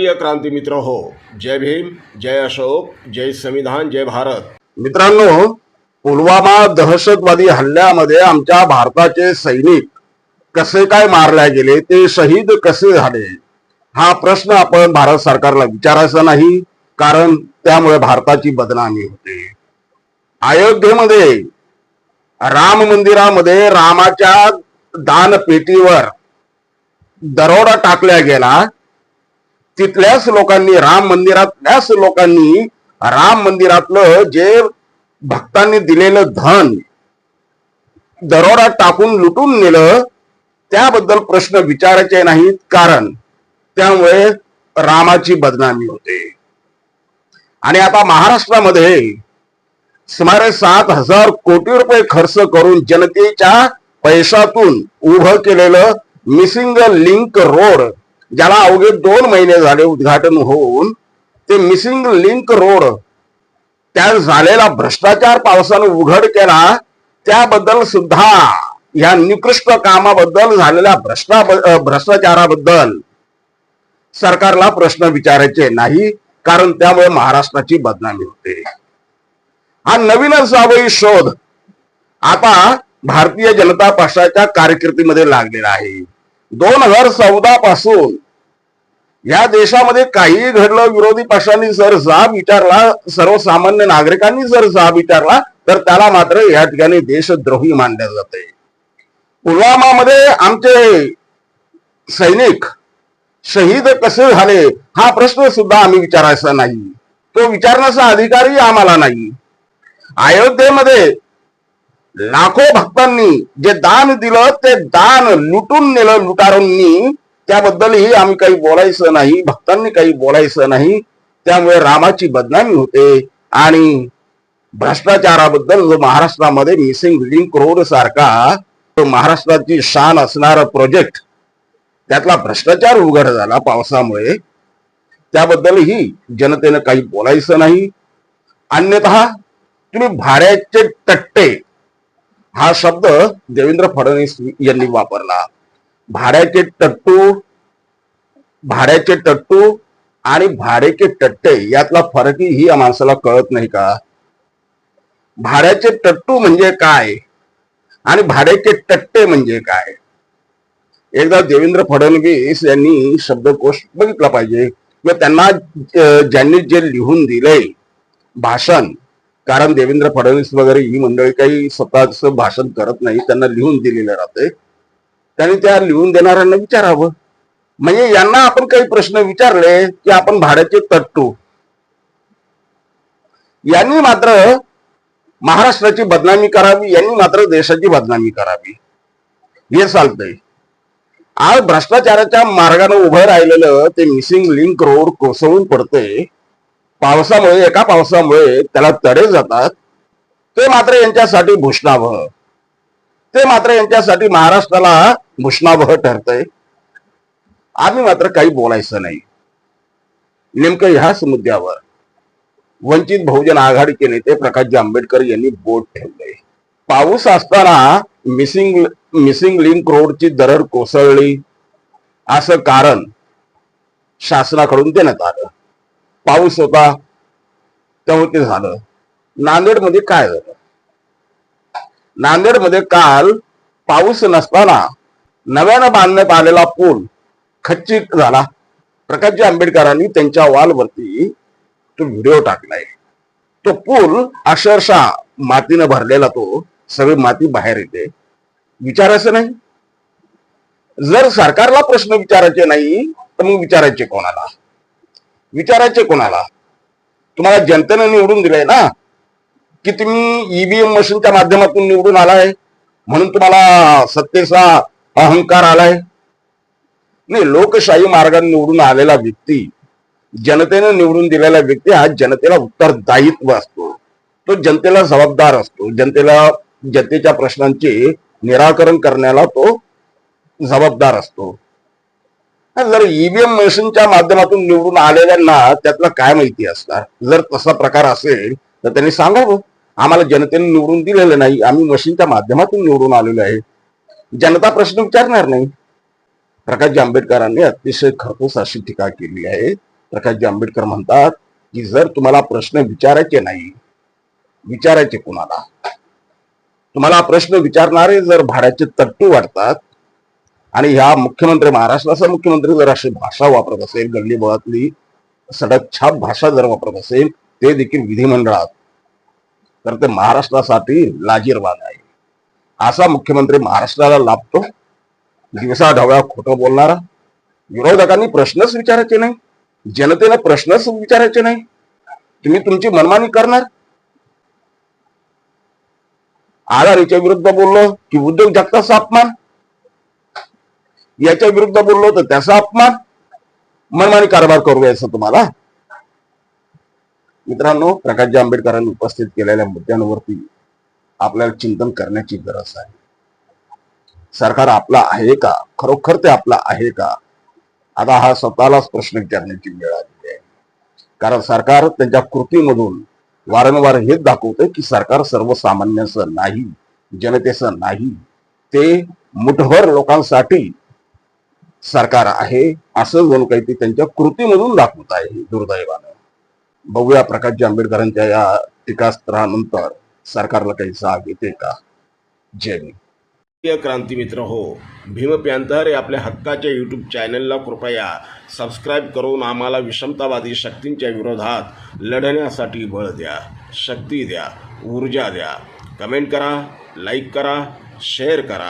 प्रिय क्रांती मित्र हो, जय भीम, जय अशोक, जय संविधान, जय भारत. मित्रांनो, पुलवामा दहशतवादी हल्ल्यामध्ये आमच्या भारताचे सैनिक कसे काय मारले गेले, ते शहीद कसे झाले, हा प्रश्न आपण भारत सरकारला विचारायचा नाही, कारण त्यामुळे भारताची बदनामी होते. अयोध्येमध्ये राम मंदिरामध्ये रामाच्या दानपेटीवर दरोडा टाकला गेला. तिथल्याच लोकांनी त्याच लोकांनी राम मंदिरातलं जे भक्तांनी दिलेलं धन दरोडा टाकून लुटून नेलं, त्याबद्दल प्रश्न विचारायचे नाहीत, कारण त्यामुळे रामाची बदनामी होते. आणि आता महाराष्ट्रामध्ये सुमारे 7,000 कोटी रुपये खर्च करून जनतेच्या पैशातून उभं केलेलं मिसिंग लिंक रोड, ज्याला अवघे 2 महिने झाले उद्घाटन होऊन, ते मिसिंग लिंक रोड त्या झालेला भ्रष्टाचार पावसानं उघड केला. त्याबद्दल सुद्धा या निकृष्ट कामाबद्दल झालेल्या भ्रष्टाचाराबद्दल सरकारला प्रश्न विचारायचे नाही, कारण त्यामुळे महाराष्ट्राची बदनामी होते. हा नवीनच जावई शोध आता भारतीय जनता पक्षाच्या कारकिर्दीमध्ये लागलेला आहे. 2014 पासून या देशामध्ये काही घडलं, विरोधी पक्षांनी जर जाब विचारला, सर्वसामान्य नागरिकांनी जर जाब विचारला, तर त्याला मात्र या ठिकाणी देशद्रोही मानले जाते. पुलवामामध्ये आमचे सैनिक शहीद कसे झाले, हा प्रश्न सुद्धा आम्ही विचारायचा नाही, तो विचारण्याचा अधिकारही आम्हाला नाही. अयोध्येमध्ये लाखो भक्तांनी जे दान दिलं, ते दान लुटून नेलं लुटारूंनी, त्याबद्दलही आम्ही काही बोलायचं नाही, भक्तांनी काही बोलायचं नाही. त्यामुळे रामाची बदनामी होते. आणि भ्रष्टाचाराबद्दल जो महाराष्ट्रामध्ये मिसिंग लिंक रोड सारखा महाराष्ट्राची शान असणारा प्रोजेक्ट, त्यातला भ्रष्टाचार उघड झाला पावसामुळे, त्याबद्दलही जनतेनं काही बोलायचं नाही. अन्यथा तुम्ही भाड्याचे टट्टे हा शब्द देवेंद्र फडणवीस यांनी वापरला. भाड्याचे टट्टू आणि भाड्याचे टट्टे यातला फरकही या माणसाला कळत नाही का? भाड्याचे टट्टू म्हणजे काय आणि भाड्याचे टट्टे म्हणजे काय? एकदा देवेंद्र फडणवीस यांनी शब्दकोश बघितला पाहिजे, किंवा त्यांना ज्यांनी जे लिहून दिलंय भाषण, कारण देवेंद्र फडणवीस वगैरे ही मंडळी काही स्वतःच भाषण करत नाही, त्यांना लिहून दिलेलं राहते, त्यांनी त्या लिहून देणाऱ्यांना विचारावं. म्हणजे यांना आपण काही प्रश्न विचारले की आपण भाड्याचे टट्टू, यांनी मात्र महाराष्ट्राची बदनामी करावी, यांनी मात्र देशाची बदनामी करावी, हे चालतंय. आज भ्रष्टाचाराच्या मार्गाने उभं राहिलेलं ते मिसिंग लिंक रोड कोसळून पडते पावसामुळे. एका पावसामुळे त्याला तडे जातात, ते मात्र यांच्यासाठी भूषणावह, ते मात्र यांच्यासाठी महाराष्ट्राला भूषणावह ठरतंय. आम्ही मात्र काही बोलायचं नाही. नेमकं ह्याच मुद्द्यावर वंचित बहुजन आघाडीचे नेते प्रकाशजी आंबेडकर यांनी बोट ठेवलंय. पाऊस असताना मिसिंग लिंक रोडची दरड कोसळली असं कारण शासनाकडून देण्यात आलं. पाऊस होता त्यामुळे ते झालं. नांदेडमध्ये काय झालं? नांदेडमध्ये काल पाऊस नसताना नव्यानं बांधण्यात आलेला पूल खच्चित झाला. प्रकाशजी आंबेडकरांनी त्यांच्या वॉलवरती तो व्हिडिओ टाकलाय. तो पूल अक्षरशः मातीनं भरलेला, तो सगळी माती बाहेर येते. विचारायचं नाही? जर सरकारला प्रश्न विचारायचे नाही तर मग विचारायचे कोणाला? तुम्हाला जनतेनं निवडून दिलंय ना, की तुम्ही ईव्हीएम मशीनच्या माध्यमातून निवडून आलाय म्हणून तुम्हाला सत्तेचा अहंकार आलाय? नाही, लोकशाही मार्गाने निवडून आलेला व्यक्ती, जनतेनं निवडून दिलेला व्यक्ती हा जनतेला उत्तरदायित्व असतो, तो जनतेला जबाबदार असतो, जनतेच्या प्रश्नांचे निराकरण करण्याला तो जबाबदार असतो. जर ईव्हीएम मशीनच्या माध्यमातून निवडून आलेल्यांना त्यातलं काय माहिती असणार? जर तसा प्रकार असेल तर त्यांनी सांगावं, आम्हाला जनतेने निवडून दिलेलं नाही, आम्ही मशीनच्या माध्यमातून निवडून आलेलो आहे. जनता प्रश्न विचारणार नाही. प्रकाशजी आंबेडकरांनी अतिशय खरपूस अशी टीका केली आहे. प्रकाशजी आंबेडकर म्हणतात की जर तुम्हाला प्रश्न विचारायचे नाही, विचारायचे कुणाला? तुम्हाला प्रश्न विचारणारे जर भाड्याचे तट्टू वाटतात आणि ह्या मुख्यमंत्री, महाराष्ट्राचा मुख्यमंत्री जर अशी भाषा वापरत असेल, गल्ली बोळातली सडक छाप भाषा जर वापरत असेल, ते देखील विधिमंडळात, तर ते महाराष्ट्रासाठी लाजिरवाण आहे. असा मुख्यमंत्री महाराष्ट्राला लाभतो? दिवसा ढवळ्या खोटं बोलणारा. विरोधकांनी प्रश्नच विचारायचे नाही, जनतेला प्रश्नच विचारायचे नाही, तुम्ही तुमची मनमानी करणार. आघाडीच्या विरुद्ध बोललो की उद्योग जगताचा अपमान, याच्या विरुद्ध बोललो तर त्याचा अपमान, मनमानी कारभार करू यायचं तुम्हाला. मित्रांनो, प्रकाशजी आंबेडकरांनी उपस्थित केलेल्या मुद्द्यांवरती आपल्याला चिंतन करण्याची गरज आहे. सरकार आपला आहे का? खरोखर ते आपला आहे का? आता हा स्वतःलाच प्रश्न विचारण्याची वेळ आली आहे. कारण सरकार त्यांच्या कृतीमधून वारंवार हेच दाखवतंय की सरकार सर्वसामान्यांचं नाही, जनतेचं नाही, ते मुठभर लोकांसाठी सरकार आहे असं जणू काही ते त्यांच्या कृतीमधून दाखवत आहे. दुर्दैवानं बघूया प्रकाशजी आंबेडकरांच्या या टीकास्त्रानंतर सरकारला काही जाग येते का. जय हिंद. प्रिय क्रांती मित्र हो, भीम पॅंथर या आपल्या हक्काच्या यूट्यूब चॅनलला कृपया सबस्क्राईब करून आम्हाला विषमतावादी शक्तींच्या विरोधात लढण्यासाठी बळ द्या, शक्ती द्या, ऊर्जा द्या. कमेंट करा, लाईक करा, शेअर करा.